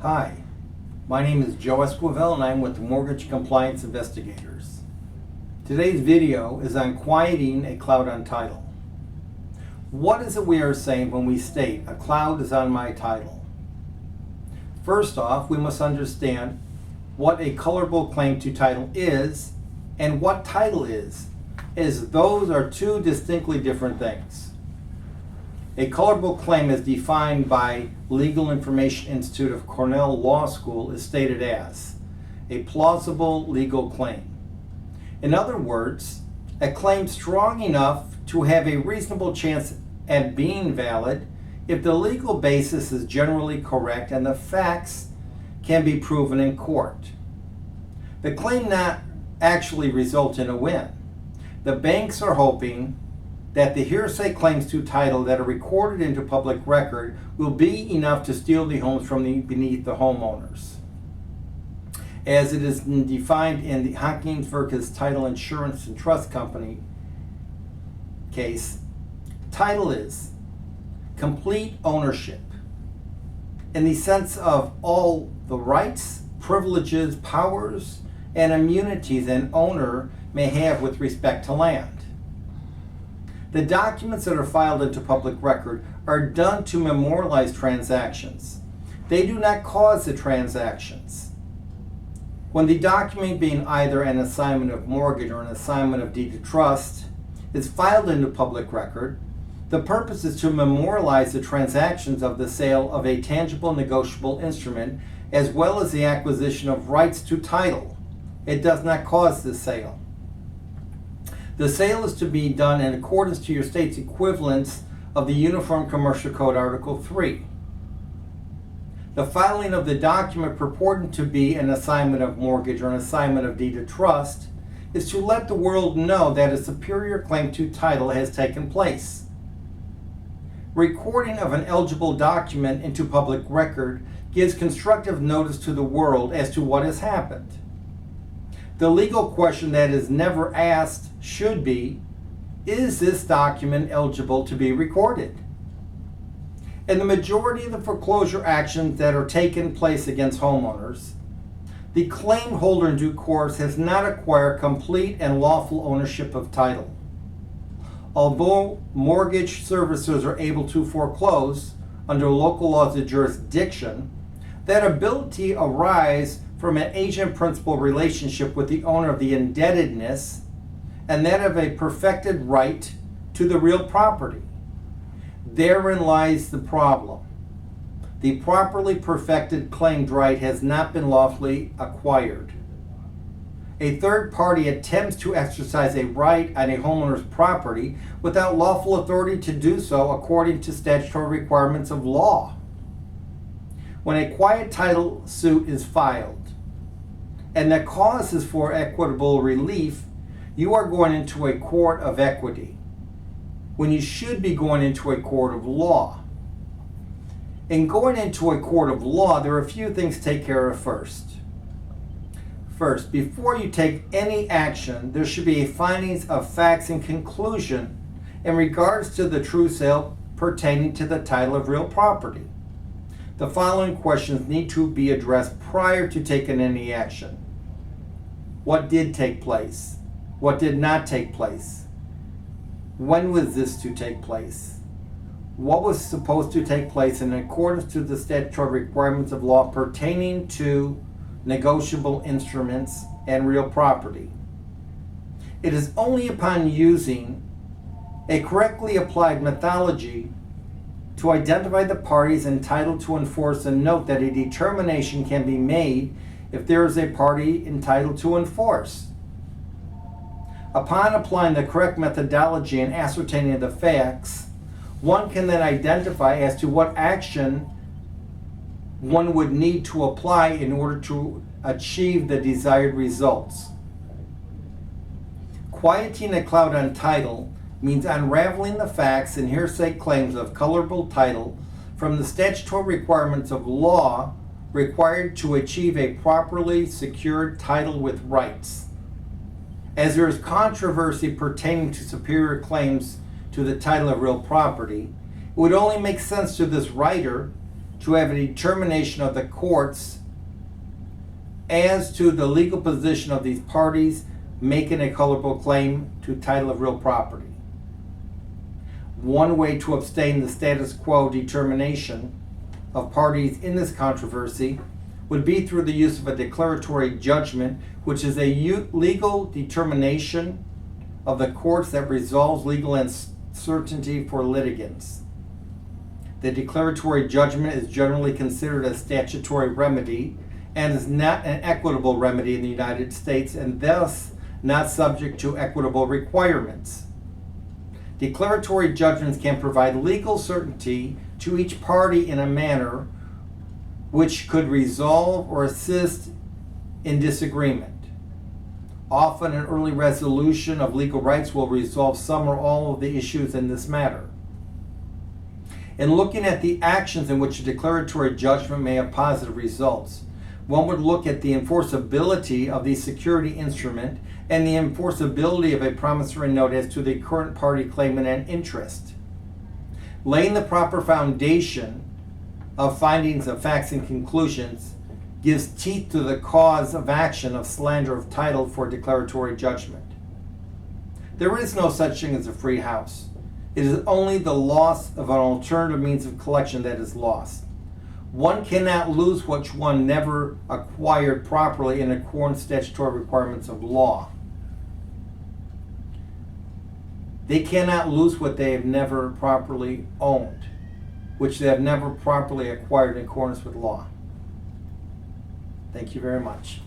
Hi, my name is Joe Esquivel and I'm with the Mortgage Compliance Investigators. Today's video is on quieting a cloud on title. What is it we are saying when we state a cloud is on my title? First off, we must understand what a colorable claim to title is and what title is, as those are two distinctly different things. A colorable claim, as defined by Legal Information Institute of Cornell Law School, is stated as a plausible legal claim. In other words, a claim strong enough to have a reasonable chance at being valid if the legal basis is generally correct and the facts can be proven in court. The claim not actually result in a win. The banks are hoping that the hearsay claims to title that are recorded into public record will be enough to steal the homes from beneath the homeowners. As it is defined in the Hawkins versus Title Insurance and Trust Company case, title is complete ownership in the sense of all the rights, privileges, powers, and immunities an owner may have with respect to land. The documents that are filed into public record are done to memorialize transactions. They do not cause the transactions. When the document, being either an assignment of mortgage or an assignment of deed to trust, is filed into public record, the purpose is to memorialize the transactions of the sale of a tangible negotiable instrument as well as the acquisition of rights to title. It does not cause the sale. The sale is to be done in accordance to your state's equivalence of the Uniform Commercial Code Article 3. The filing of the document purporting to be an assignment of mortgage or an assignment of deed of trust is to let the world know that a superior claim to title has taken place. Recording of an eligible document into public record gives constructive notice to the world as to what has happened. The legal question that is never asked should be, is this document eligible to be recorded? In the majority of the foreclosure actions that are taking place against homeowners, the claim holder in due course has not acquired complete and lawful ownership of title. Although mortgage servicers are able to foreclose under local laws of jurisdiction, that ability arises from an agent-principal relationship with the owner of the indebtedness and that of a perfected right to the real property. Therein lies the problem. The properly perfected claimed right has not been lawfully acquired. A third party attempts to exercise a right on a homeowner's property without lawful authority to do so according to statutory requirements of law. When a quiet title suit is filed and the cause is for equitable relief, you are going into a court of equity when you should be going into a court of law. In going into a court of law, there are a few things to take care of first. First, before you take any action, there should be a findings of facts and conclusion in regards to the true sale pertaining to the title of real property. The following questions need to be addressed prior to taking any action. What did take place? What did not take place? When was this to take place? What was supposed to take place in accordance to the statutory requirements of law pertaining to negotiable instruments and real property? It is only upon using a correctly applied methodology to identify the parties entitled to enforce and note that a determination can be made if there is a party entitled to enforce. Upon applying the correct methodology and ascertaining the facts, one can then identify as to what action one would need to apply in order to achieve the desired results. Quieting a cloud on title means unraveling the facts and hearsay claims of colorable title from the statutory requirements of law required to achieve a properly secured title with rights. As there is controversy pertaining to superior claims to the title of real property, it would only make sense to this writer to have a determination of the courts as to the legal position of these parties making a colorable claim to title of real property. One way to abstain the status quo determination of parties in this controversy would be through the use of a declaratory judgment, which is a legal determination of the courts that resolves legal uncertainty for litigants. The declaratory judgment is generally considered a statutory remedy and is not an equitable remedy in the United States, and thus not subject to equitable requirements. Declaratory judgments can provide legal certainty to each party in a manner which could resolve or assist in disagreement. Often an early resolution of legal rights will resolve some or all of the issues in this matter. In looking at the actions in which a declaratory judgment may have positive results, one would look at the enforceability of the security instrument and the enforceability of a promissory note as to the current party claimant and interest. Laying the proper foundation of findings of facts and conclusions gives teeth to the cause of action of slander of title for declaratory judgment. There is no such thing as a free house. It is only the loss of an alternative means of collection that is lost. One cannot lose what one never acquired properly in accordance with statutory requirements of law. They cannot lose what they have never properly owned, which they have never properly acquired in accordance with law. Thank you very much.